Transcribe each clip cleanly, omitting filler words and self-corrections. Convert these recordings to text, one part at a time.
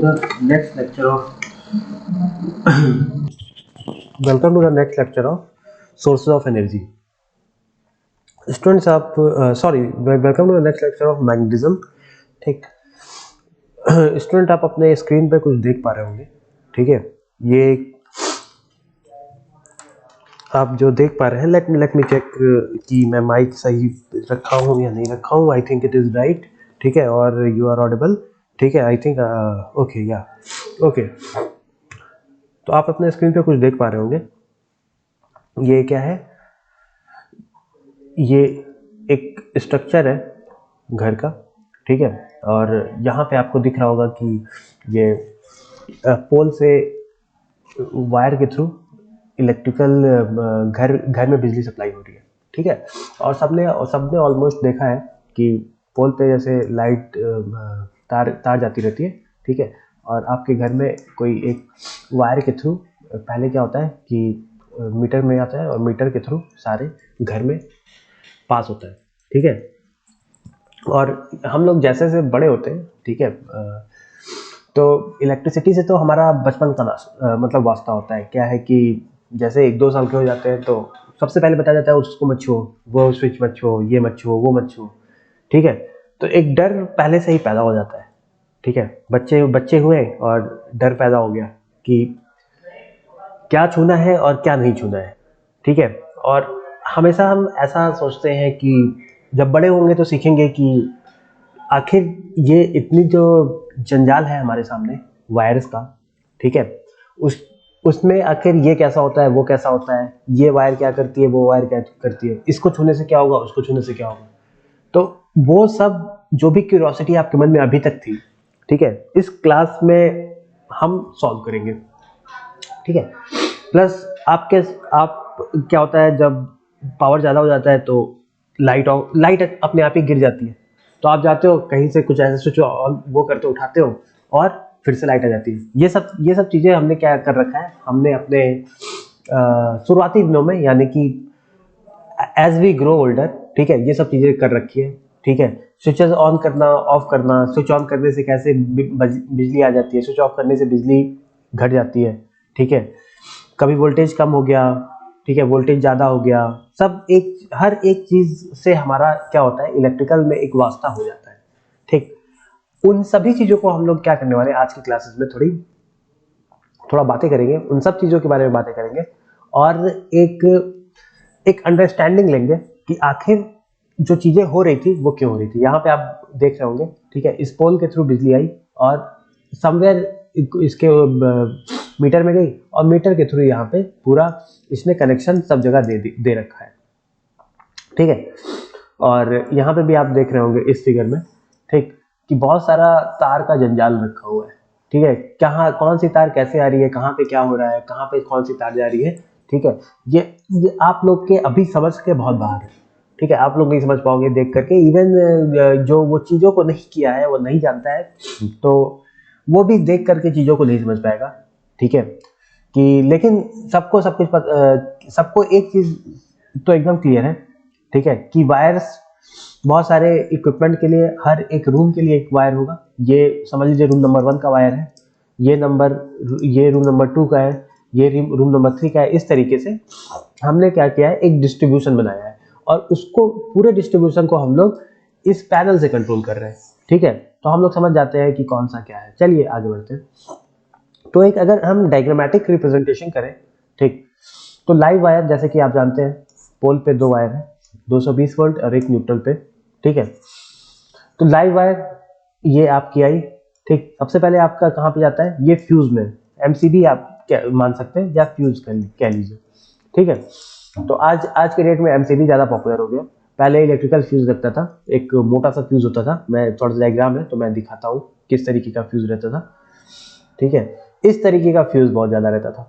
the next lecture of welcome to the next lecture of sources of energy. Students आप welcome to the next lecture of magnetism. ठीक student आप अपने screen पे कुछ देख पा रहे होंगे, ठीक है। ये आप जो देख पा रहे हैं, लेट मी चेक कि मैं माइक सही रखा हूँ या नहीं रखा हूँ। I think it is right, ठीक है, और यू आर ऑडिबल, ठीक है। आई थिंक ओके, या ओके। तो आप अपने स्क्रीन पे कुछ देख पा रहे होंगे। ये क्या है? ये एक स्ट्रक्चर है घर का, ठीक है। और यहाँ पे आपको दिख रहा होगा कि ये पोल से वायर के थ्रू इलेक्ट्रिकल घर में बिजली सप्लाई हो रही है, ठीक है। और सबने ऑलमोस्ट देखा है कि पोल पे जैसे लाइट तार जाती रहती है, ठीक है। और आपके घर में कोई एक वायर के थ्रू पहले क्या होता है कि मीटर में आता है और मीटर के थ्रू सारे घर में पास होता है, ठीक है। और हम लोग जैसे जैसे बड़े होते हैं, ठीक है, तो इलेक्ट्रिसिटी से तो हमारा बचपन का मतलब वास्ता होता है। क्या है कि जैसे 1-2 साल के हो जाते हैं तो सबसे पहले बताया जाता है उसको मत छुओ, वो स्विच मत छुओ, ये मत छुओ, वो मत छुओ, ठीक है। तो एक डर पहले से ही पैदा हो जाता है, ठीक है। बच्चे हुए और डर पैदा हो गया कि क्या छूना है और क्या नहीं छूना है, ठीक है। और हमेशा हम ऐसा सोचते हैं कि जब बड़े होंगे तो सीखेंगे कि आखिर ये इतनी जो जंजाल है हमारे सामने वायर्स का, ठीक है, उसमें आखिर ये कैसा होता है, वो कैसा होता है, ये वायर क्या करती है, वो वायर क्या करती है, इसको छूने से क्या होगा, उसको छूने से क्या होगा। तो वो सब जो भी क्यूरियोसिटी आपके मन में अभी तक थी, ठीक है, इस क्लास में हम सॉल्व करेंगे, ठीक है। प्लस आप क्या होता है जब पावर ज़्यादा हो जाता है तो लाइट अपने आप ही गिर जाती है। तो आप जाते हो कहीं से कुछ ऐसे स्विच ऑन वो करते हो, उठाते हो और फिर से लाइट आ जाती है। ये सब चीज़ें हमने क्या कर रखा है, हमने अपने शुरुआती दिनों में, यानी कि एज वी ग्रो ओल्डर, ठीक है, ये सब चीज़ें कर रखी है, ठीक है। स्विचेस ऑन करना, ऑफ करना, स्विच ऑन करने से कैसे बिजली आ जाती है, स्विच ऑफ करने से बिजली घट जाती है, ठीक है। कभी वोल्टेज कम हो गया, ठीक है, वोल्टेज ज़्यादा हो गया, सब हर एक चीज़ से हमारा क्या होता है, इलेक्ट्रिकल में एक वास्ता हो जाता है, ठीक। उन सभी चीज़ों को हम लोग क्या करने वाले हैं आज की क्लासेस में, थोड़ा बातें करेंगे, उन सब चीज़ों के बारे में बातें करेंगे और एक अंडरस्टैंडिंग लेंगे कि आखिर जो चीज़ें हो रही थी वो क्यों हो रही थी। यहाँ पे आप देख रहे होंगे, ठीक है, इस पोल के थ्रू बिजली आई और समवेयर इसके मीटर में गई और मीटर के थ्रू यहाँ पे पूरा इसने कनेक्शन सब जगह दे रखा है, ठीक है। और यहाँ पे भी आप देख रहे होंगे इस फिगर में, ठीक, कि बहुत सारा तार का जंजाल रखा हुआ है, ठीक है। कहाँ कौन सी तार कैसे आ रही है, कहाँ पे क्या हो रहा है, कहाँ पे कौन सी तार जा रही है, ठीक है। ये आप लोग के अभी समझ के बहुत बाहर है, ठीक है। आप लोग नहीं समझ पाओगे देख करके। इवन जो वो चीज़ों को नहीं किया है, वो नहीं जानता है, तो वो भी देख करके चीज़ों को नहीं समझ पाएगा, ठीक है। कि लेकिन सबको एक चीज़ तो एकदम क्लियर है, ठीक है, कि वायर्स बहुत सारे इक्विपमेंट के लिए, हर एक रूम के लिए एक वायर होगा। ये समझ लीजिए रूम नंबर 1 का वायर है, ये रूम नंबर 2 का है, ये रूम नंबर 3 का है। इस तरीके से हमने क्या किया है, एक डिस्ट्रीब्यूशन बनाया है और उसको पूरे डिस्ट्रीब्यूशन को हम लोग इस पैनल से कंट्रोल कर रहे हैं, ठीक है। तो हम लोग समझ जाते हैं कि कौन सा क्या है। चलिए आगे बढ़ते हैं। तो एक अगर हम डायग्रामेटिक रिप्रेजेंटेशन करें, ठीक, तो लाइव वायर जैसे कि आप जानते हैं, पोल पे 2 वायर है, 220 वोल्ट और एक न्यूट्रल पे, ठीक है। तो लाइव वायर ये आपकी आई, ठीक। सबसे पहले आपका कहाँ पे जाता है, ये फ्यूज में, एमसीबी आप क्या मान सकते हैं या फ्यूज कह लीजिए, ठीक है। तो आज के डेट में एमसीबी ज़्यादा पॉपुलर हो गया। पहले इलेक्ट्रिकल फ्यूज लगता था, एक मोटा सा फ्यूज होता था। मैं थोड़ा सा डायग्राम है तो मैं दिखाता हूँ किस तरीके का फ्यूज रहता था, ठीक है। इस तरीके का फ्यूज बहुत ज़्यादा रहता था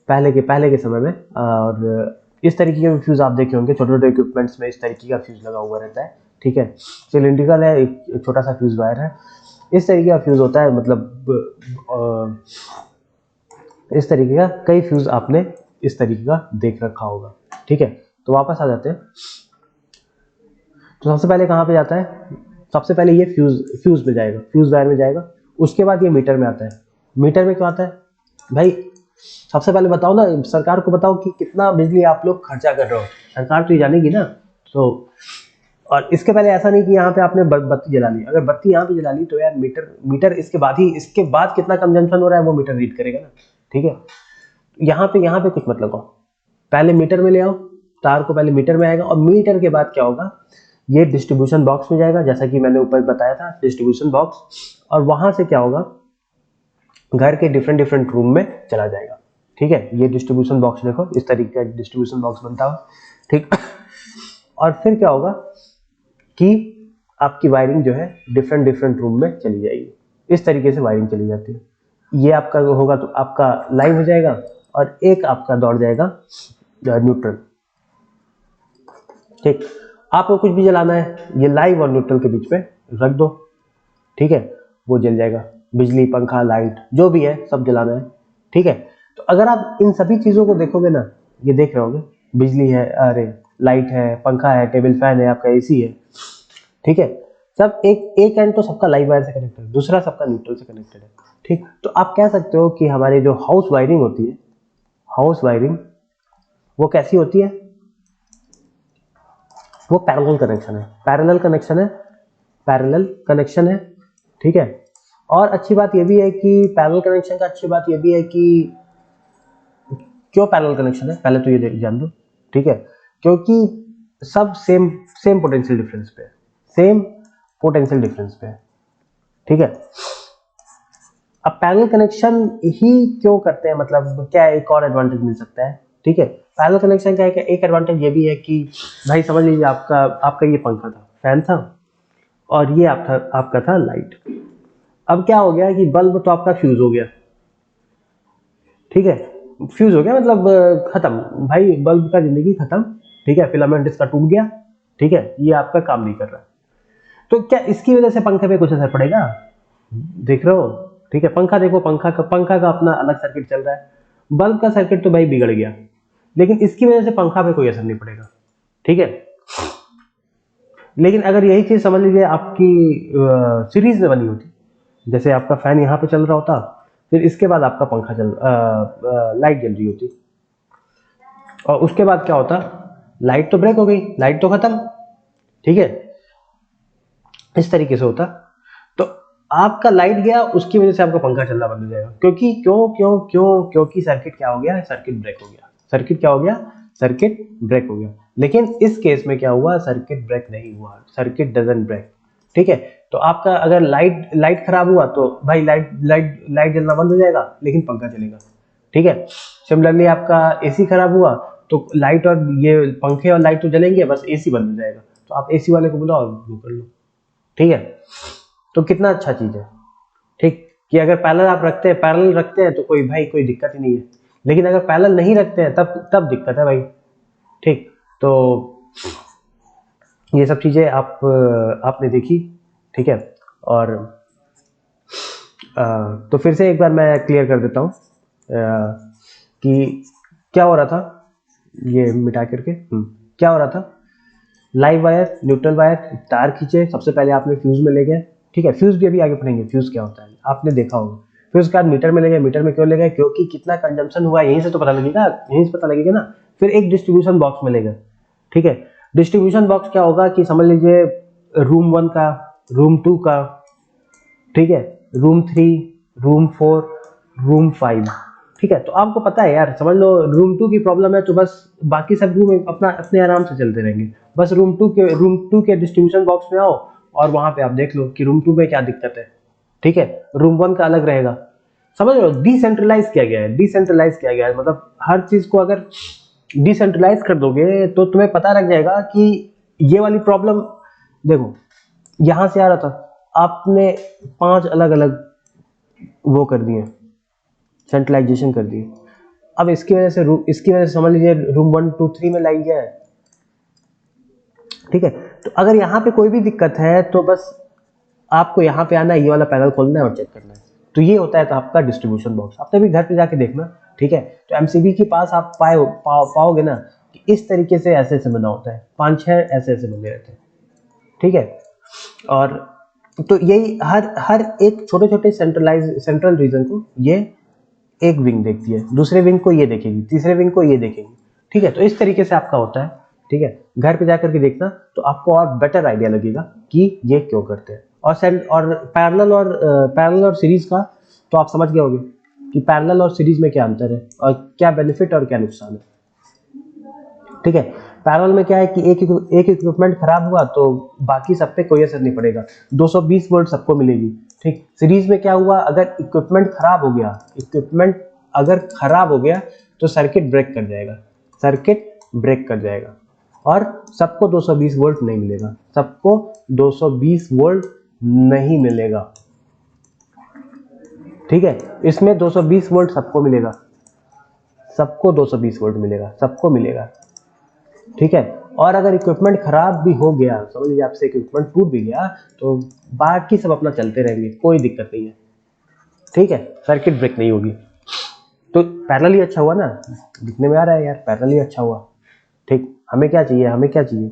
पहले के समय में। और इस तरीके के फ्यूज आप देखे होंगे छोटे छोटे इक्विपमेंट्स में, इस तरीके का फ्यूज लगा हुआ रहता है, ठीक है। सिलिंड्रिकल है, एक छोटा सा फ्यूज वायर है, इस तरीके का फ्यूज होता है। मतलब इस तरीके का कई फ्यूज आपने इस तरीके का देख रखा होगा, ठीक है। तो वापस आ जाते हैं। तो सबसे पहले कहाँ पे जाता है, सबसे पहले ये फ्यूज में जाएगा, फ्यूज वायर में जाएगा। उसके बाद ये मीटर में आता है। मीटर में क्यों आता है भाई? सबसे पहले बताओ ना, सरकार को बताओ कि कितना बिजली आप लोग खर्चा कर रहे हो, सरकार तो ये जानेगी ना। तो और इसके पहले ऐसा नहीं कि यहाँ पे आपने बत्ती जला ली, अगर बत्ती यहाँ पे जला ली तो यार मीटर इसके बाद कितना कंजम्पशन हो रहा है वो मीटर रीड करेगा ना। ठीक है, यहाँ पे कुछ मत लगाओ, पहले मीटर में ले आओ, तार को पहले मीटर में आएगा, और मीटर के बाद क्या होगा, ये डिस्ट्रीब्यूशन बॉक्स में जाएगा, जैसा कि मैंने ऊपर बताया था डिस्ट्रीब्यूशन बॉक्स, और वहां से क्या होगा, घर के डिफरेंट रूम में चला जाएगा। ठीक है, ये डिस्ट्रीब्यूशन बॉक्स देखो, इस तरीके का डिस्ट्रीब्यूशन बॉक्स बनता है। ठीक, और फिर क्या होगा कि आपकी वायरिंग जो है डिफरेंट रूम में चली जाएगी। इस तरीके से वायरिंग चली जाती है। ये आपका होगा तो आपका लाइव हो जाएगा, और एक आपका दौड़ जाएगा न्यूट्रल। ठीक, आपको कुछ भी जलाना है, ये लाइव और न्यूट्रल के बीच में रख दो। ठीक है, वो जल जाएगा, बिजली, पंखा, लाइट जो भी है सब जलाना है। ठीक है, तो अगर आप इन सभी चीजों को देखोगे ना, ये देख रहे होगे, बिजली है, अरे लाइट है, पंखा है, टेबल फैन है, आपका एसी है। ठीक है, सब एक एंड तो सबका लाइव वायर से कनेक्टेड है, दूसरा सबका न्यूट्रल से कनेक्टेड है। ठीक, तो आप कह सकते हो कि हमारी जो हाउस वायरिंग होती है, हाउस वायरिंग वो कैसी होती है, वो पैरेलल कनेक्शन है, पैरेलल कनेक्शन है। ठीक है, और अच्छी बात ये भी है कि पैरेलल कनेक्शन का अच्छी बात ये भी है कि क्यों पैरेलल कनेक्शन है, पहले तो ये जान दो। ठीक है, क्योंकि सब सेम पोटेंशियल डिफरेंस पे है, सेम पोटेंशियल डिफरेंस पे है। ठीक है, अब पैरेलल कनेक्शन ही क्यों करते हैं, मतलब क्या एक और एडवांटेज मिल सकता है। ठीक है, पैरेलल कनेक्शन का एक एडवांटेज ये भी है कि भाई समझ लीजिए आपका ये पंखा था, फैन था, और ये आपका था लाइट। अब क्या हो गया कि बल्ब तो आपका फ्यूज हो गया। ठीक है, फ्यूज हो गया मतलब खत्म भाई, बल्ब का जिंदगी खत्म। ठीक है, फिलामेंट इसका टूट गया। ठीक है, ये आपका काम नहीं कर रहा, तो क्या इसकी वजह से पंखे पे कुछ असर पड़ेगा? देख रहे हो? ठीक है, पंखा देखो, पंखा का अपना अलग सर्किट चल रहा है, बल्ब का सर्किट तो भाई बिगड़ गया, लेकिन इसकी वजह से पंखा पे कोई असर नहीं पड़ेगा। ठीक है, लेकिन अगर यही चीज समझ लीजिए आपकी सीरीज में बनी होती, जैसे आपका फैन यहाँ पे चल रहा होता, फिर इसके बाद आपका पंखा लाइट जल रही होती, और उसके बाद क्या होता, लाइट तो ब्रेक हो गई, लाइट तो खत्म। ठीक है, इस तरीके से होता, तो आपका लाइट गया, उसकी वजह से आपका पंखा चलना बंद हो जाएगा, क्योंकि क्योंकि सर्किट क्या हो गया, सर्किट ब्रेक हो गया। सर्किट क्या हो गया, सर्किट ब्रेक हो गया। लेकिन इस केस में क्या हुआ, सर्किट ब्रेक नहीं हुआ, सर्किट डजंट ब्रेक। ठीक है, तो आपका अगर लाइट खराब हुआ तो भाई लाइट जलना बंद हो जाएगा, लेकिन पंखा चलेगा। ठीक है, सिमिलरली आपका एसी खराब हुआ तो लाइट और ये पंखे और लाइट तो जलेंगे, बस एसी बंद हो जाएगा, तो आप एसी वाले को बुलाओ, वो कर लो। ठीक है, तो कितना अच्छा चीज है। ठीक, कि अगर पैरेलल रखते हैं तो कोई दिक्कत ही नहीं है, लेकिन अगर पैरेलल नहीं रखते हैं तब दिक्कत है भाई। ठीक, तो ये सब चीजें आपने देखी। ठीक है, और तो फिर से एक बार मैं क्लियर कर देता हूँ कि क्या हो रहा था, ये मिटा करके क्या हो रहा था, लाइव वायर, न्यूट्रल वायर, तार खींचे, सबसे पहले आपने फ्यूज में ले गए। ठीक है, फ्यूज भी अभी आगे पढ़ेंगे, फ्यूज क्या होता है आपने देखा होगा। फिर उसके बाद मीटर में ले गए, मीटर में क्यों ले गए, क्योंकि कितना कंजम्पशन हुआ यहीं से तो पता लगेगा, यहीं से पता लगेगा ना। फिर एक डिस्ट्रीब्यूशन बॉक्स में ले गए। ठीक है, डिस्ट्रीब्यूशन बॉक्स क्या होगा कि समझ लीजिए रूम 1 का, रूम 2 का, ठीक है, रूम 3, रूम 4, रूम 5। ठीक है, तो आपको पता है यार, समझ लो रूम 2 की प्रॉब्लम है तो बस बाकी सब रूम अपने आराम से चलते रहेंगे, बस रूम 2 के डिस्ट्रीब्यूशन बॉक्स में आओ और वहां पे आप देख लो कि रूम 2 में क्या दिक्कत है। ठीक है, रूम 1 का अलग रहेगा। समझ लो डिसेंट्रलाइज किया गया है, मतलब हर चीज को अगर डिसेंट्रलाइज कर दोगे तो तुम्हें पता लग जाएगा कि ये वाली प्रॉब्लम, देखो यहां से आ रहा था, आपने 5 अलग अलग वो कर दिए, सेंट्रलाइजेशन कर दिए। अब इसकी वजह से समझ लीजिए रूम 1 2 3 में लाइट गया है। ठीक है, तो अगर यहाँ पे कोई भी दिक्कत है तो बस आपको यहाँ पे आना है, ये वाला पैनल खोलना है और चेक करना है। तो ये होता है तो आपका डिस्ट्रीब्यूशन बॉक्स, आपने भी घर पे जाके देखना। ठीक है, तो एमसीबी के पास आप पाओगे ना कि इस तरीके से ऐसे बना होता है, 5-6 ऐसे बने रहते हैं। ठीक है, और तो यही हर हर एक छोटे छोटे सेंट्रल रीजन को ये एक विंग देखती है, दूसरे विंग को ये देखेगी, तीसरे विंग को ये देखेगी। ठीक है, तो इस तरीके से आपका होता है। ठीक है, घर पे जाकर के देखना तो आपको और बेटर आइडिया लगेगा कि ये क्यों करते हैं। और पैरेलल और सीरीज का तो आप समझ गए होंगे कि पैरेलल और सीरीज में क्या अंतर है और क्या बेनिफिट और क्या नुकसान है। ठीक है, पैरेलल में क्या है कि एक इक्विपमेंट खराब हुआ तो बाकी सब पे कोई असर नहीं पड़ेगा, 220 वोल्ट सबको मिलेगी। ठीक, सीरीज में क्या हुआ, अगर इक्विपमेंट खराब हो गया तो सर्किट ब्रेक कर जाएगा और सबको 220 वोल्ट नहीं मिलेगा, सबको 220 वोल्ट नहीं मिलेगा। ठीक है, इसमें 220 वोल्ट सबको मिलेगा, सबको 220 वोल्ट मिलेगा, सबको मिलेगा। ठीक है, और अगर इक्विपमेंट खराब भी हो गया, समझ लीजिए आपसे इक्विपमेंट टूट भी गया, तो बाकी सब अपना चलते रहेंगे, कोई दिक्कत नहीं है। ठीक है, सर्किट ब्रेक नहीं होगी। तो पैरेलल ही अच्छा हुआ ना, दिखने में आ रहा है यार, पैरेलल ही अच्छा हुआ। ठीक, हमें क्या चाहिए।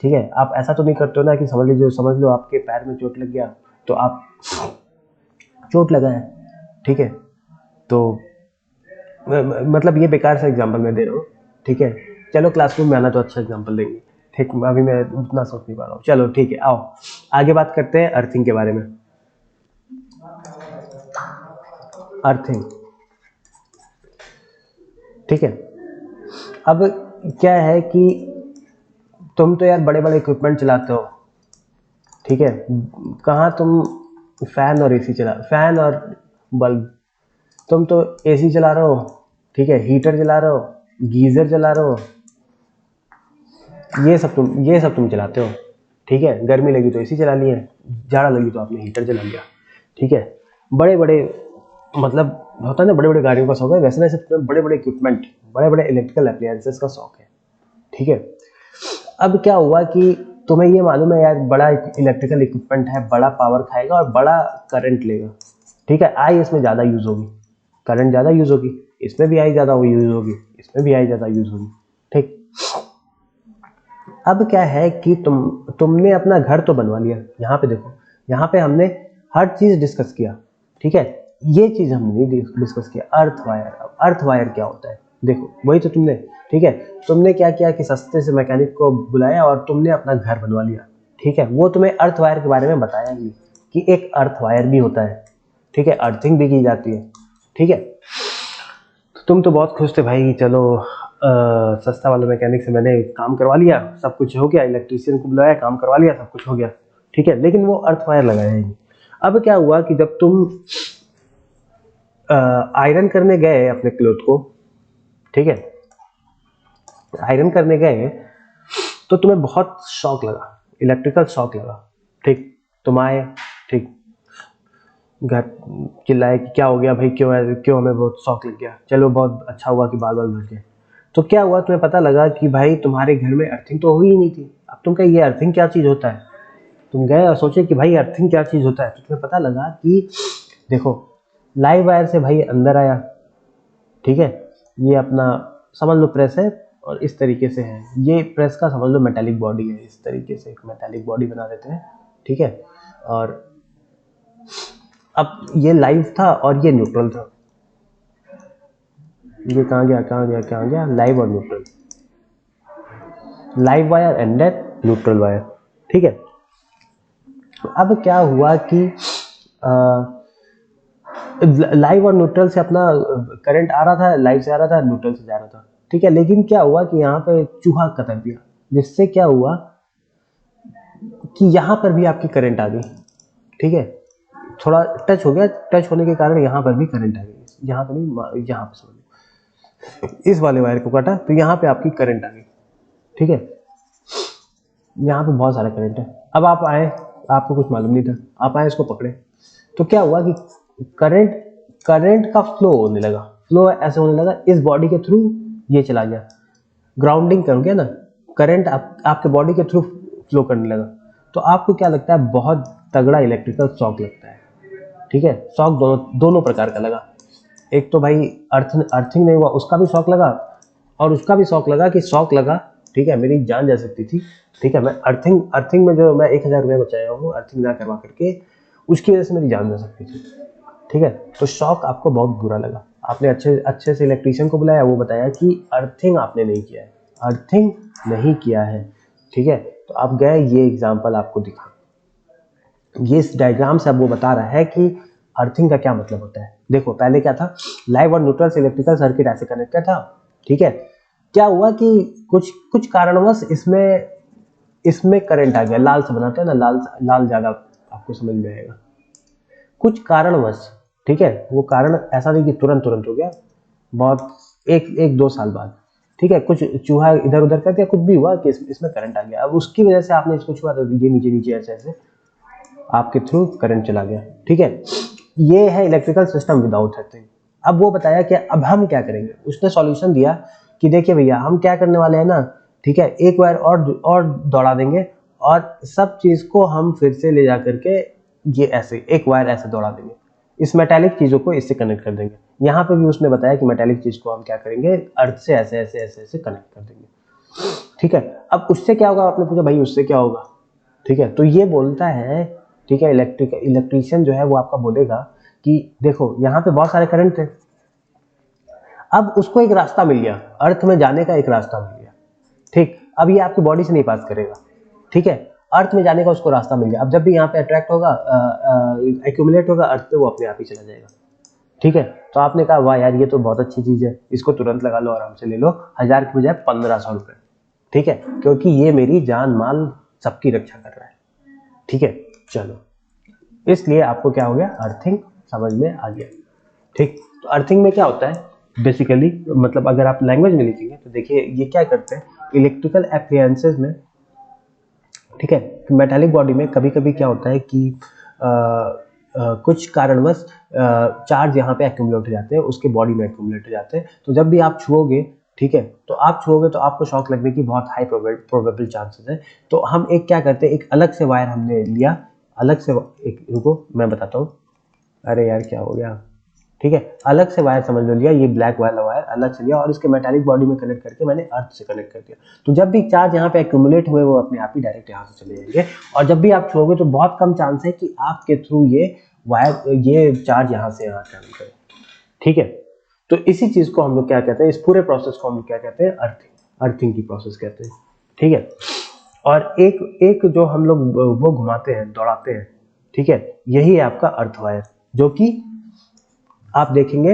ठीक है, आप ऐसा तो नहीं करते हो ना कि समझ लो आपके पैर में चोट लग गया तो आप चोट लगा है। ठीक है, तो मतलब ये बेकार सा एग्जांपल मैं दे रहा हूँ। ठीक है, चलो क्लासरूम में आना तो अच्छा एग्जांपल देंगे। ठीक, अभी मैं उतना सोच नहीं पा रहा हूँ। चलो ठीक है, आओ आगे बात करते हैं अर्थिंग के बारे में। अर्थिंग, ठीक है, अब क्या है कि तुम तो यार बड़े बड़े इक्विपमेंट चलाते हो। ठीक है, कहाँ तुम फैन और बल्ब, तुम तो एसी चला रहे हो। ठीक है, हीटर चला रहे हो, गीजर चला रहे हो, ये सब तुम चलाते हो। ठीक है, गर्मी लगी तो एसी चला लिए, जाड़ा लगी तो आपने हीटर चला लिया। ठीक है, बड़े बड़े मतलब होता है ना, बड़े बड़े गाड़ियों का शौक है, वैसे वैसे तुम्हें बड़े बड़े इक्विपमेंट, बड़े बड़े इलेक्ट्रिकल अप्लायंसेस का शौक है। ठीक है, अब क्या हुआ कि तुम्हें ये मालूम है यार बड़ा इलेक्ट्रिकल इक्विपमेंट है, बड़ा पावर खाएगा और बड़ा करंट लेगा। ठीक है, आई इसमें ज़्यादा यूज होगी, करंट ज़्यादा यूज होगी, इसमें भी आई ज़्यादा यूज होगी, इसमें भी आई ज़्यादा यूज होगी। ठीक, अब क्या है कि तुमने अपना घर तो बनवा लिया। यहाँ पे देखो, यहाँ पे हमने हर चीज डिस्कस किया। ठीक है, ये चीज हमने नहीं डिस्कस किया, अर्थ वायर। अब अर्थ वायर क्या होता है, देखो वही तो तुमने, ठीक है, तुमने क्या किया कि सस्ते से मैकेनिक को बुलाया और तुमने अपना घर बनवा लिया। ठीक है, वो तुम्हें अर्थ वायर के बारे में बताया नहीं कि एक अर्थ वायर भी होता है। ठीक है, अर्थिंग भी की जाती है। ठीक है, तुम तो बहुत खुश थे भाई, चलो सस्ता वाला मैकेनिक से मैंने काम करवा लिया, सब कुछ हो गया, इलेक्ट्रीशियन को बुलाया, काम करवा लिया, सब कुछ हो गया। ठीक है, लेकिन वो अर्थ वायर लगाया ही नहीं। अब क्या हुआ कि जब तुम आयरन करने गए अपने क्लोथ को, ठीक है, आयरन करने गए तो तुम्हें बहुत शॉक लगा, इलेक्ट्रिकल शॉक लगा। ठीक, तुम आए, ठीक, घर चिल्लाए कि क्या हो गया भाई, क्यों हमें बहुत शॉक लग गया। चलो बहुत अच्छा हुआ कि बाल बाल बच गए। तो क्या हुआ, तुम्हें पता लगा कि भाई तुम्हारे घर में अर्थिंग तो हुई ही नहीं थी। अब तुम कहे ये अर्थिंग क्या चीज़ होता है, तुम गए और सोचे कि भाई अर्थिंग क्या चीज़ होता है, तो तुम्हें पता लगा कि देखो लाइव वायर से भाई अंदर आया। ठीक है, ये अपना समझ लो प्रेस है और इस तरीके से है, ये प्रेस का समझ लो मेटालिक बॉडी है, इस तरीके से एक मेटालिक बॉडी बना देते हैं। ठीक है, और अब ये लाइव था और ये न्यूट्रल था। ये कहाँ गया, लाइव और neutral, live wire and then neutral wire. ठीक है, अब क्या हुआ कि लाइव और न्यूट्रल से अपना करंट आ रहा था, लाइव से आ रहा था, न्यूट्रल से जा रहा था। ठीक है, लेकिन क्या हुआ कि यहाँ पे चूहा कतर दिया, जिससे क्या हुआ कि यहाँ पर भी आपकी करंट आ गई। ठीक है, थोड़ा टच हो गया, टच होने के कारण यहाँ पर भी करंट आ गई, यहाँ पर नहीं, यहाँ पर समझ, इस वाले वायर को काटा तो यहाँ पे आपकी करंट आ गई। ठीक है, यहाँ पे बहुत सारा करंट है। अब आप आए, आपको कुछ मालूम नहीं था, आप आए इसको पकड़े, तो क्या हुआ कि करंट का फ्लो होने लगा, फ्लो ऐसे होने लगा, इस बॉडी के थ्रू ये चला गया, ग्राउंडिंग कर गया ना, करंट आपके बॉडी के थ्रू फ्लो करने लगा। तो आपको क्या लगता है, बहुत तगड़ा इलेक्ट्रिकल शॉक लगता है। ठीक है, शॉक दोनों प्रकार का लगा। एक तो भाई अर्थिंग नहीं हुआ उसका भी शॉक लगा, और उसका भी शॉक लगा कि शॉक लगा ठीक है, मेरी जान जा सकती थी, ठीक है, मैं अर्थिंग में जो मैं 1000 रुपये बचाया हूँ अर्थिंग ना करवा करके, उसकी वजह से मेरी जान जा सकती थी, ठीक है। तो शॉक आपको बहुत बुरा लगा, आपने अच्छे से इलेक्ट्रीशियन को बुलाया, वो बताया कि अर्थिंग आपने नहीं किया है, अर्थिंग नहीं किया है, ठीक है। तो आप गए, ये एग्जाम्पल आपको दिखा, ये इस डायग्राम से अब वो बता रहा है कि अर्थिंग का क्या मतलब होता है। देखो पहले क्या था, लाइव और न्यूट्रल से इलेक्ट्रिकल सर्किट ऐसे कनेक्टेड था, ठीक है। क्या हुआ कि कुछ कारणवश इसमें करंट आ गया, लाल से बनाते हैं ना, लाल ज्यादा आपको समझ में आएगा, कुछ कारणवश, ठीक है। वो कारण ऐसा नहीं कि तुरंत हो गया, बहुत एक दो साल बाद, ठीक है, कुछ चूहा इधर उधर कर दिया, कुछ भी हुआ कि इसमें करंट आ गया, अब उसकी वजह से आपने इसको छुआ तो ये नीचे ऐसे आपके थ्रू करंट चला गया, ठीक है। ये है इलेक्ट्रिकल सिस्टम विदाउट अर्थिंग। अब वो बताया कि अब हम क्या करेंगे, उसने सॉल्यूशन दिया कि देखिए भैया हम क्या करने वाले हैं ना, ठीक है, एक वायर और दौड़ा देंगे और सब चीज को हम फिर से ले जा करके ये ऐसे एक वायर ऐसे दौड़ा देंगे, इस मेटालिक चीजों को इससे कनेक्ट कर देंगे। यहाँ पे भी उसने बताया कि मेटालिक चीज को हम क्या करेंगे, अर्थ से ऐसे कनेक्ट कर देंगे, ठीक है। अब उससे क्या होगा, आपने पूछा भाई उससे क्या होगा, ठीक है। तो ये बोलता है, ठीक है, इलेक्ट्रीशियन जो है वो आपका बोलेगा कि देखो यहाँ पे बहुत सारे करंट थे, अब उसको एक रास्ता मिल गया, अर्थ में जाने का एक रास्ता मिल गया, ठीक। अब ये आपकी बॉडी से नहीं पास करेगा, ठीक है, अर्थ में जाने का उसको रास्ता मिल गया। अब जब भी यहाँ पे अट्रैक्ट होगा, एक्यूमुलेट होगा अर्थ पे, वो अपने आप ही चला जाएगा, ठीक है। तो आपने कहा वाह यार ये तो बहुत अच्छी चीज है, इसको तुरंत लगा लो, आराम से ले लो, 1000 की बजाय 1500 रुपए, ठीक है, क्योंकि ये मेरी जान माल सबकी रक्षा कर रहा है, ठीक है। चलो, इसलिए आपको क्या हो गया, अर्थिंग समझ में आ गया, ठीक। तो अर्थिंग में क्या होता है बेसिकली, मतलब अगर आप लैंग्वेज में लिखेंगे तो देखिए ये क्या करते हैं, इलेक्ट्रिकल एप्लायंसेस में, ठीक है, मेटालिक बॉडी में कभी कभी क्या होता है कि कुछ कारणवश चार्ज यहाँ पे एक्यूमुलेट हो जाते हैं, उसके बॉडी में एक्यूमुलेट हो जाते हैं, तो जब भी आप छुओगे, ठीक है, तो आप छुओगे तो आपको शॉक लगने की बहुत हाई प्रोबेबल चांसेस है। तो हम एक क्या करते हैं, एक अलग से वायर हमने लिया, अलग से एक, रुको मैं बताता हूँ, अरे यार क्या हो गया, ठीक है, अलग से वायर समझ लो लिया, ये ब्लैक वाला वायर अलग से लिया और इसके मेटालिक बॉडी में कनेक्ट करके मैंने अर्थ से कनेक्ट कर दिया। तो जब भी चार्ज यहाँ पे एक्यूमुलेट हुए वो अपने आप ही डायरेक्ट यहाँ से चले जाएंगे, और जब भी आप छुओगे तो बहुत कम चांस है कि आपके थ्रू ये चार्ज यहाँ से यहाँ ट्रेवल करे, ठीक है। तो इसी चीज को हम लोग क्या कहते हैं, इस पूरे प्रोसेस को हम लोग क्या कहते हैं, अर्थिंग की प्रोसेस कहते हैं, ठीक है। और एक जो हम लोग वो घुमाते हैं, दौड़ाते हैं, ठीक है, यही है आपका अर्थ वायर, जो कि आप देखेंगे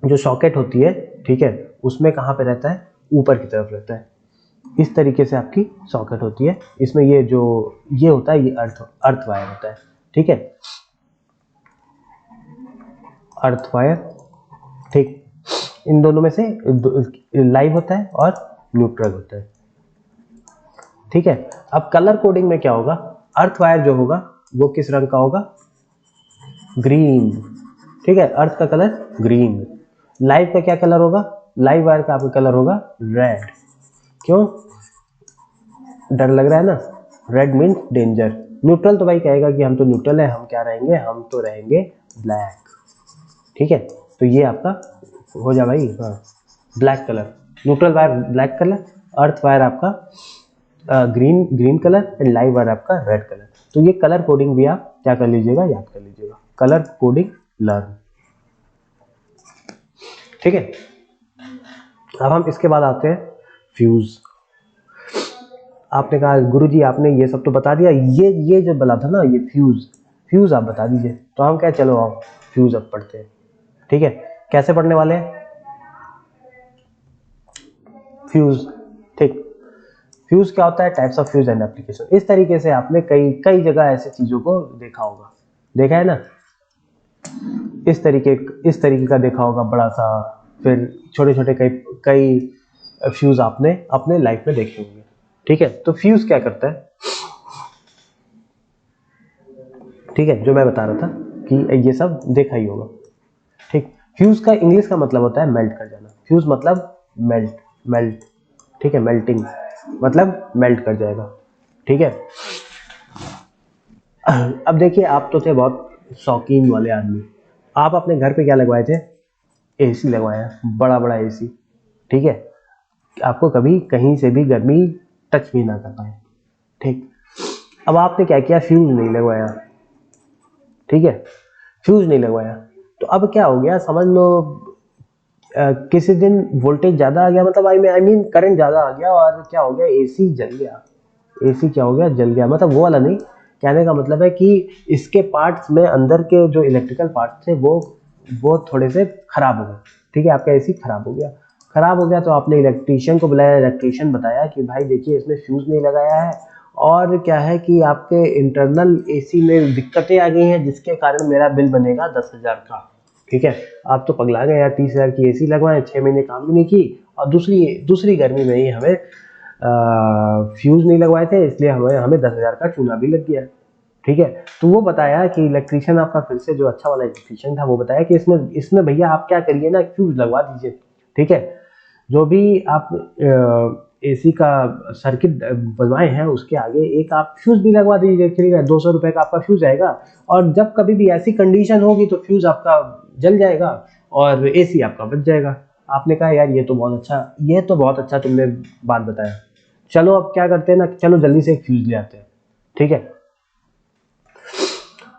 जो सॉकेट होती है, ठीक है, उसमें कहाँ पे रहता है, ऊपर की तरफ रहता है, इस तरीके से आपकी सॉकेट होती है, इसमें ये होता है, ये अर्थ वायर होता है, ठीक है, अर्थ वायर, ठीक। इन दोनों में से लाइव होता है और न्यूट्रल होता है, ठीक है। अब कलर कोडिंग में क्या होगा, अर्थ वायर जो होगा वो किस रंग का होगा, ग्रीन, ठीक है, अर्थ का कलर ग्रीन। लाइव का क्या कलर होगा, लाइव वायर का आपका कलर होगा रेड, क्यों, डर लग रहा है ना, रेड मीन्स डेंजर। न्यूट्रल तो भाई कहेगा कि हम तो न्यूट्रल है, हम क्या रहेंगे, हम तो रहेंगे ब्लैक, ठीक है। तो ये आपका हो जा भाई, हाँ, black colour, neutral wire black colour, earth wire आपका green colour and live wire आपका रेड कलर। तो ये कलर कोडिंग भी आप क्या कर लीजिएगा, याद कर लीजिएगा, कलर कोडिंग लर्न, ठीक है। अब हम इसके बाद आते हैं फ्यूज। आपने कहा गुरुजी आपने ये सब तो बता दिया, ये जो बोला था ना, ये फ्यूज आप बता दीजिए। तो हम क्या, चलो आओ फ्यूज अब पढ़ते हैं, ठीक है। कैसे पढ़ने वाले हैं फ्यूज, ठीक। फ्यूज क्या होता है, types of fuse and application. इस तरीके से आपने कई जगह ऐसी चीजों को देखा होगा, देखा है ना, इस तरीके का देखा होगा बड़ा सा, फिर छोटे छोटे कई फ्यूज आपने अपने लाइफ में देखे होंगे, ठीक है। तो फ्यूज क्या करता है, ठीक है, जो मैं बता रहा था कि ये सब देखा ही होगा, ठीक। फ्यूज का इंग्लिश का मतलब होता है मेल्ट कर जाना, फ्यूज मतलब मेल्ट, ठीक है, मेल्टिंग मतलब मेल्ट कर जाएगा, ठीक है। अब देखिए आप तो थे बहुत शौकीन वाले आदमी, आप अपने घर पे क्या लगवाए थे, एसी लगवाया, बड़ा एसी, ठीक है। आपको कभी कहीं से भी गर्मी टच भी ना कर पाए। ठीक, अब आपने क्या किया, फ्यूज नहीं लगवाया, ठीक है, फ्यूज नहीं लगवाया, तो अब क्या हो गया समझ लो, किसी दिन वोल्टेज ज़्यादा आ गया, मतलब आई मीन करंट ज़्यादा आ गया, और क्या हो गया, एसी जल गया। एसी क्या हो गया, जल गया, मतलब वो वाला नहीं, कहने का मतलब है कि इसके पार्ट्स में अंदर के जो इलेक्ट्रिकल पार्ट्स थे वो थोड़े से खराब हो गए। ठीक है, आपका एसी खराब हो गया। खराब हो गया तो आपने इलेक्ट्रीशियन को बुलाया, इलेक्ट्रीशियन बताया कि भाई देखिए इसमें फ्यूज नहीं लगाया है, और क्या है कि आपके इंटरनल एसी में दिक्कतें आ गई हैं, जिसके कारण मेरा बिल बनेगा 10,000 का। ठीक है, आप तो पगला गए यार, 30,000 की एसी लगवाएं, 6 महीने काम भी नहीं की, और दूसरी गर्मी में ही हमें फ्यूज नहीं लगवाए थे, इसलिए हमें 10,000 का चूना भी लग गया। ठीक है, तो वो बताया कि इलेक्ट्रीशियन आपका फिर से जो अच्छा वाला इलेक्ट्रीशियन था, वो बताया कि इसमें भैया आप क्या करिए ना, फ्यूज लगवा दीजिए। ठीक है, जो भी आप एसी का सर्किट बनवाए हैं उसके आगे एक आप फ्यूज भी लगवा दीजिए, ठीक है, 200 रुपए का आपका फ्यूज आएगा, और जब कभी भी ऐसी कंडीशन होगी तो फ्यूज आपका जल जाएगा और एसी आपका बच जाएगा। आपने कहा यार ये तो बहुत अच्छा तुमने बात बताया, चलो अब क्या करते हैं ना, चलो जल्दी से एक फ्यूज ले आते हैं। ठीक है,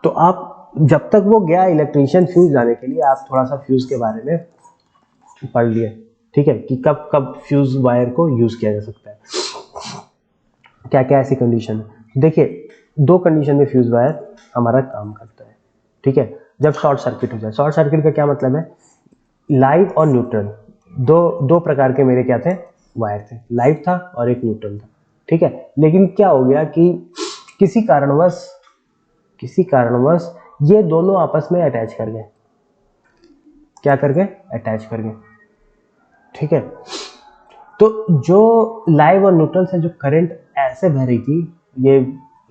तो आप जब तक वो गया इलेक्ट्रीशियन फ्यूज लाने के लिए, आप थोड़ा सा फ्यूज के बारे में पढ़ लिए। ठीक है, कि कब कब फ्यूज वायर को यूज किया जा सकता है, क्या क्या ऐसी कंडीशन है। देखिए, दो कंडीशन में फ्यूज वायर हमारा काम करता है। ठीक है, जब शॉर्ट सर्किट हो जाए, शॉर्ट सर्किट का क्या मतलब है, लाइव और न्यूट्रल, दो प्रकार के मेरे क्या थे, वायर थे, लाइव था और एक न्यूट्रल था। ठीक है, लेकिन क्या हो गया कि किसी कारणवश ये दोनों आपस में अटैच कर गए। क्या कर गए, अटैच कर गए। ठीक है, तो जो लाइव और न्यूट्रल से जो करंट ऐसे बह रही थी, ये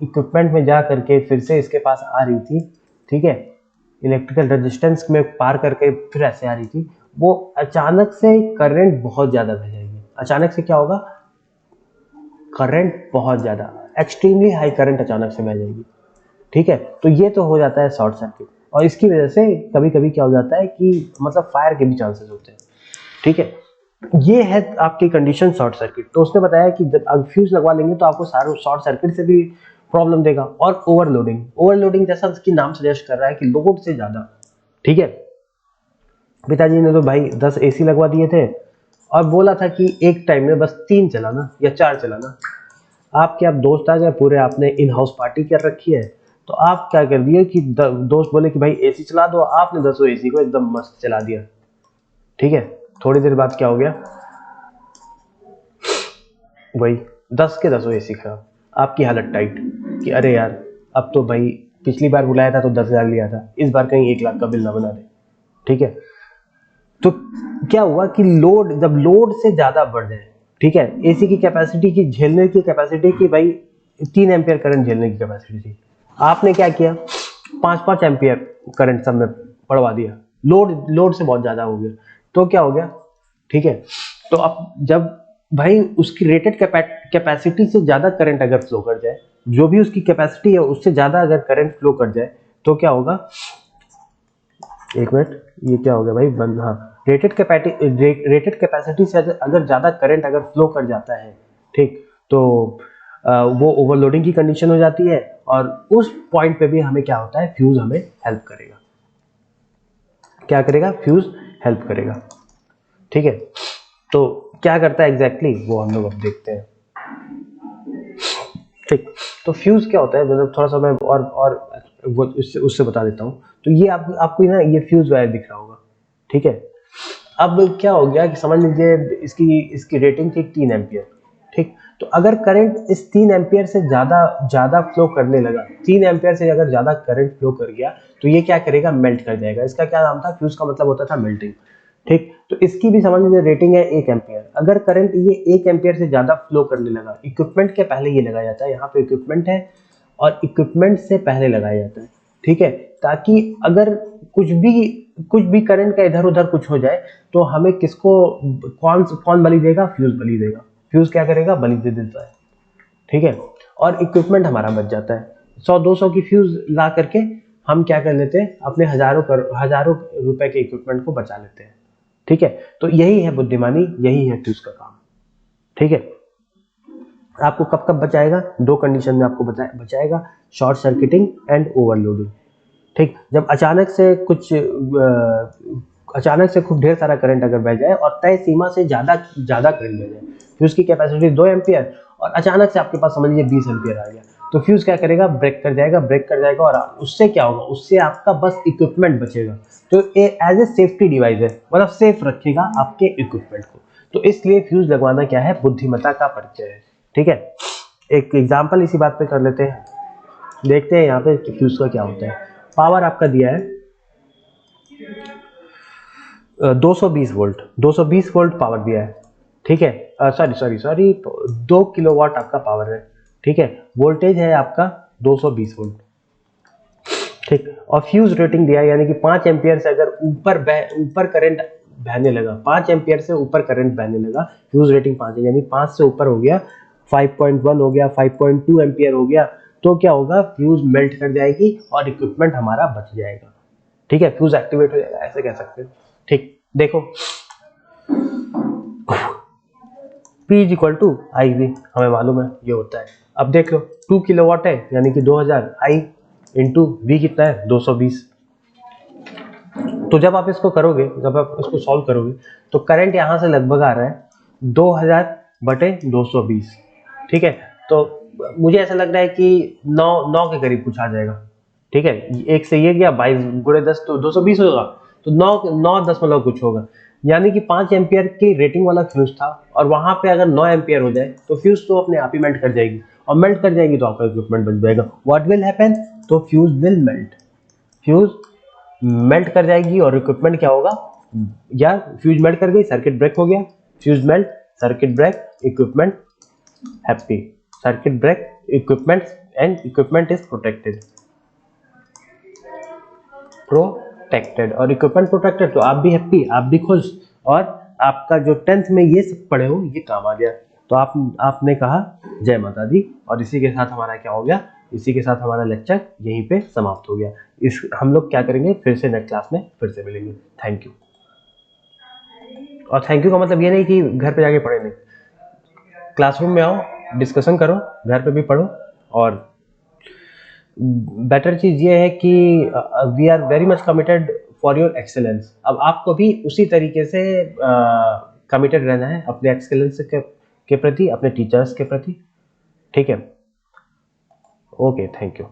इक्विपमेंट में जा करके फिर से इसके पास आ रही थी। ठीक है, इलेक्ट्रिकल रेजिस्टेंस में पार करके फिर ऐसे आ रही थी, वो अचानक से करंट बहुत ज्यादा बह जाएगी। अचानक से क्या होगा, करंट बहुत ज्यादा, एक्सट्रीमली हाई करंट अचानक से बह जाएगी। ठीक है, तो ये तो हो जाता है शॉर्ट सर्किट, और इसकी वजह से कभी कभी क्या हो जाता है कि मतलब फायर के भी चांसेस होते हैं। ठीक है, ये है आपकी कंडीशन शॉर्ट सर्किट। तो उसने बताया कि जब आप फ्यूज लगवा लेंगे तो आपको सारे शॉर्ट सर्किट से भी प्रॉब्लम देगा, और ओवरलोडिंग जैसा उसकी नाम सजेस्ट कर रहा है कि लोड से ज्यादा। ठीक है, पिताजी ने तो भाई 10 एसी लगवा दिए थे और बोला था कि एक टाइम में बस 3 चलाना या 4 चलाना। आपके अब दोस्त आ गए पूरे, आपने इन हाउस पार्टी कर रखी है, तो आप क्या कर दिए कि दोस्त बोले कि भाई एसी चला दो, आपने 10 एसी को एकदम मस्त चला दिया। ठीक है, थोड़ी देर बाद क्या हो गया, वही 10 के 10 एसी खराब, आपकी हालत टाइट कि अरे यार, अब तो भाई पिछली बार बुलाया था तो 10,000 लिया था, इस बार कहीं 1 लाख का बिल ना बना दे। ठीक है, तो क्या हुआ कि जब लोड से ज्यादा बढ़ जाए, ठीक है, एसी की कैपेसिटी की झेलने की कैपेसिटी की भाई 3 एम्पियर करंट झेलने की कैपेसिटी थी, आपने क्या किया, 5-5 एम्पियर करंट सब में पड़वा दिया, लोड से बहुत ज्यादा हो गया। तो क्या हो गया, ठीक है, तो अब जब भाई उसकी रेटेड कैपेसिटी से ज्यादा करंट अगर फ्लो कर जाए, जो भी उसकी कैपेसिटी है उससे ज्यादा अगर करंट फ्लो कर जाए, तो क्या होगा, एक मिनट, ये क्या हो गया भाई बंद, हाँ, रेटेड कैपेसिटी से अगर ज्यादा करंट अगर फ्लो कर जाता है, ठीक, तो वो ओवरलोडिंग की कंडीशन हो जाती है, और उस पॉइंट पे भी हमें क्या होता है, फ्यूज हमें हेल्प करेगा। क्या करेगा, फ्यूज हेल्प करेगा। ठीक है, तो क्या करता है एग्जैक्टली वो हम लोग अब देखते हैं। ठीक, तो फ्यूज क्या होता है, मतलब थोड़ा सा मैं और वो उससे बता देता हूँ। तो ये आपको ना ये फ्यूज वायर दिख रहा होगा। ठीक है, अब क्या हो गया कि समझ लीजिए इसकी रेटिंग थी 3 एम्पियर। ठीक, तो अगर करंट इस 3 एम्पियर से ज्यादा ज्यादा फ्लो करने लगा, 3 एम्पियर से अगर ज्यादा करंट फ्लो कर गया, तो ये क्या करेगा, मेल्ट कर जाएगा। इसका क्या नाम था, फ्यूज का मतलब होता था मेल्टिंग। ठीक, तो इसकी भी समझ लीजिए रेटिंग है 1 एम्पियर। अगर करंट ये 1 एम्पियर से ज्यादा फ्लो करने लगा, इक्विपमेंट के पहले ये लगाया जाता है, यहाँ पे इक्विपमेंट है और इक्विपमेंट से पहले लगाया जाता है। ठीक है, ताकि अगर कुछ भी करंट का इधर उधर कुछ हो जाए, तो हमें किसको कौन बलि देगा, फ्यूज बलि देगा। फ्यूज क्या करेगा, बलि दे देता है। ठीक है, और इक्विपमेंट हमारा बच जाता है। 100-200 की फ्यूज ला करके हम क्या कर लेते हैं, अपने हजारों रुपए के इक्विपमेंट को बचा लेते हैं। ठीक है, तो यही है बुद्धिमानी, यही है फ्यूज का काम। ठीक है। आपको कब कब बचाएगा, दो कंडीशन में आपको बचाएगा, शॉर्ट सर्किटिंग एंड ओवरलोडिंग। ठीक, जब अचानक से खूब ढेर सारा करंट अगर बह जाए और तय सीमा से ज्यादा करंट बह जाए, फ्यूज की कैपेसिटी 2 एम्पियर और अचानक से आपके पास समझ लीजिए 20 एम्पियर आ गया, तो फ्यूज क्या करेगा, ब्रेक कर जाएगा और उससे क्या होगा, उससे आपका बस इक्विपमेंट बचेगा। तो ये एज ए सेफ्टी डिवाइस है, मतलब सेफ रखेगा आपके इक्विपमेंट को। तो इसलिए फ्यूज लगवाना क्या है, बुद्धिमत्ता का परिचय है। ठीक है, एक एग्जांपल इसी बात पे कर लेते हैं, देखते हैं यहाँ पे फ्यूज का क्या होता है। पावर आपका दिया है 220 वोल्ट, 220 वोल्ट पावर दिया है। ठीक है, सॉरी 2 किलोवाट आपका पावर है। ठीक है, वोल्टेज है आपका 220 वोल्ट। ठीक, और फ्यूज रेटिंग दिया है, यानी कि 5 एम्पियर से अगर ऊपर करंट बहने लगा, 5 एम्पियर से ऊपर करंट बहने लगा, फ्यूज रेटिंग 5 है, यानी 5 से ऊपर हो गया, 5.1 हो गया, 5.2 एम्पियर हो गया, तो क्या होगा, फ्यूज मेल्ट कर जाएगी और इक्विपमेंट हमारा बच जाएगा। ठीक है, फ्यूज एक्टिवेट हो जाएगा, ऐसे कह सकते हैं। ठीक, देखो P is equal to I V, हमें मालूम है ये होता है। अब देख लो 2 किलोवाट है, यानी कि 2000 आई इंटू वी कितना है, 220। तो जब आप इसको करोगे, जब आप इसको सॉल्व करोगे, तो करंट यहां से लगभग आ रहा है 2000 बटे 220। ठीक है, तो मुझे ऐसा लग रहा है कि 9 के करीब कुछ आ जाएगा। ठीक है, एक से ये गया 22 गुणे 10 तो 220 होगा, तो 9 कुछ होगा, यानी कि 5 एम्पियर की रेटिंग वाला फ्यूज था, और वहां पे अगर 9 एम्पियर हो जाए तो फ्यूज तो अपने आप ही मेल्ट कर जाएगी, और मेल्ट कर जाएगी तो आपका इक्विपमेंट बच जाएगा। व्हाट विल हैपन, तो fuse will melt, fuse melt कर जाएगी और इक्विपमेंट क्या होगा, या फ्यूज मेल्ट कर गई, सर्किट ब्रेक हो गया, fuse melt, circuit break, equipment happy, circuit break, equipment and equipment is protected, और इक्विपमेंट प्रोटेक्टेड, तो आप भी हैप्पी, आप भी खुश, और आपका जो 10th में ये सब पढ़े हो ये काम आ गया। तो आपने कहा जय माता दी, और इसी के साथ हमारा क्या हो गया, इसी के साथ हमारा लेक्चर यहीं पे समाप्त हो गया। हम लोग क्या करेंगे, फिर से नेक्स्ट क्लास में फिर से मिलेंगे। Thank you. और थैंक यू का मतलब ये नहीं कि घर पे जाके पढ़े, नहीं, क्लासरूम में आओ, डिस्कशन करो, घर पे भी पढ़ो, और बेटर चीज ये है कि we are very much committed for your excellence. अब आपको भी उसी तरीके से कमिटेड रहना है अपने एक्सेलेंस के प्रति, अपने टीचर्स के प्रति। ठीक है, ओके, थैंक यू।